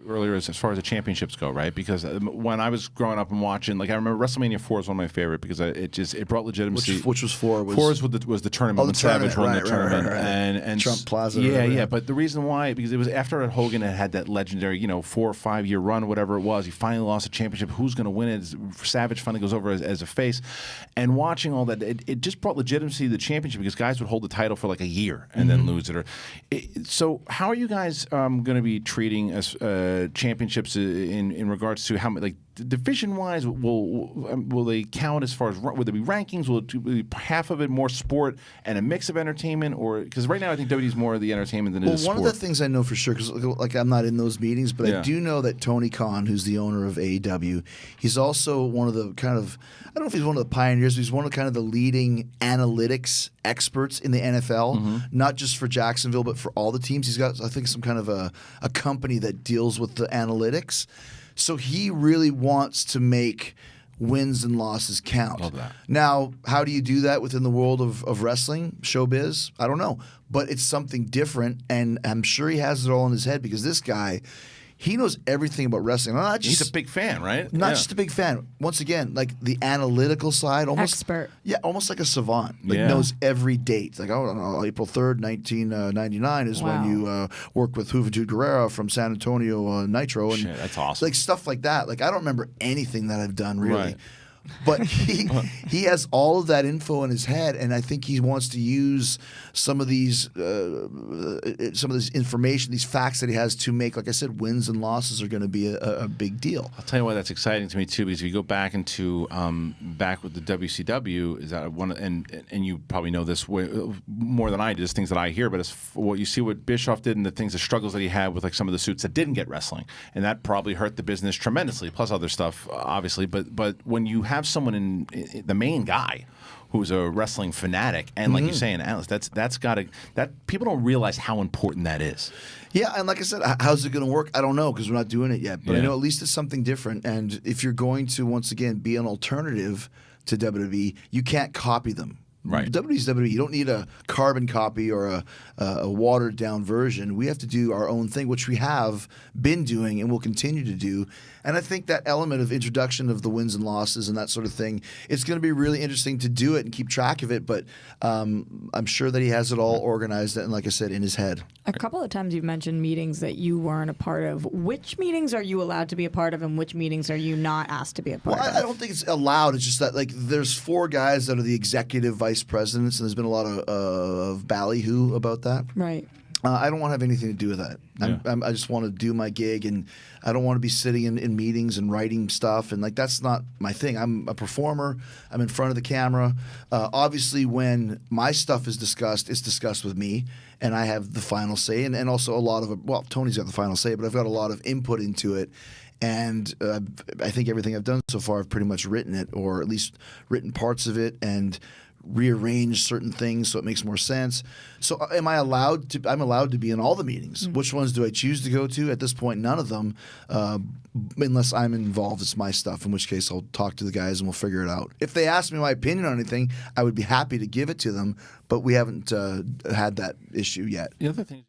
earlier as far as the championships go, right? Because when I was growing up and watching, like I remember WrestleMania 4 is one of my favorite because it brought legitimacy. Which was 4? Four was the tournament when Savage won the tournament and Trump Plaza. Yeah. But the reason why, because it was after Hogan had that legendary 4 or 5 year run or whatever it was. He finally lost the championship. Who's going to win it? Savage finally goes over as a face, and watching all that, it just brought legitimacy to the championship because guys would hold the title for like a year and then lose it. So how are you guys going to be treating us? Championships in regards to how many, like division wise, will they count as far as, will there be rankings? Will it be half of it more sport and a mix of entertainment, or because right now I think WWE is more of the entertainment than it is sport. One of the things I know for sure, because like I'm not in those meetings, but I do know that Tony Khan, who's the owner of AEW, he's also one of the kind of, I don't know if he's one of the pioneers, but he's one of kind of the leading analytics experts in the NFL, not just for Jacksonville, but for all the teams. He's got, I think, some kind of a company that deals with the analytics. So he really wants to make wins and losses count. Love that. Now, how do you do that within the world of wrestling, showbiz? I don't know. But it's something different, and I'm sure he has it all in his head because this guy, he knows everything about wrestling. He's a big fan, right? Not just a big fan. Once again, like the analytical side, almost expert. Yeah, almost like a savant. Like knows every date. Like April 3rd, 1999 is when you work with Juventud Guerrera from San Antonio Nitro, and that's awesome. Like stuff like that. Like I don't remember anything that I've done really. Right. But he has all of that info in his head, and I think he wants to use some of this information, these facts that he has to make, like I said, wins and losses are going to be a big deal. I'll tell you why that's exciting to me too, because if you go back into back with the WCW, is that one, and you probably know this way, more than I do, just things that I hear, but it's what you see what Bischoff did and the things, the struggles that he had with like some of the suits that didn't get wrestling, and that probably hurt the business tremendously. Plus other stuff, obviously, but when you have someone in the main guy who's a wrestling fanatic, and like you're saying, Alice, that's got to, that people don't realize how important that is. Yeah, and like I said, how's it going to work? I don't know because we're not doing it yet. But I know at least it's something different. And if you're going to once again be an alternative to WWE, you can't copy them. Right. WWE's WWE. You don't need a carbon copy or a watered down version. We have to do our own thing, which we have been doing and will continue to do. And I think that element of introduction of the wins and losses and that sort of thing, it's going to be really interesting to do it and keep track of it. But I'm sure that he has it all organized and, like I said, in his head. A couple of times you've mentioned meetings that you weren't a part of. Which meetings are you allowed to be a part of, and which meetings are you not asked to be a part of? I don't think it's allowed. It's just that like there's 4 guys that are the executive vice presidents, and there's been a lot of ballyhoo about that. Right. I don't want to have anything to do with that. I just want to do my gig, and I don't want to be sitting in meetings and writing stuff. And like that's not my thing. I'm a performer. I'm in front of the camera. Obviously, when my stuff is discussed, it's discussed with me, and I have the final say. And also a lot of it. Well, Tony's got the final say, but I've got a lot of input into it. And I think everything I've done so far, I've pretty much written it, or at least written parts of it, and rearrange certain things so it makes more sense. So am I allowed to? I'm allowed to be in all the meetings. Which ones do I choose to go to? At this point, none of them, unless I'm involved. It's my stuff, in which case I'll talk to the guys and we'll figure it out. If they ask me my opinion on anything, I would be happy to give it to them, but we haven't had that issue yet. The other thing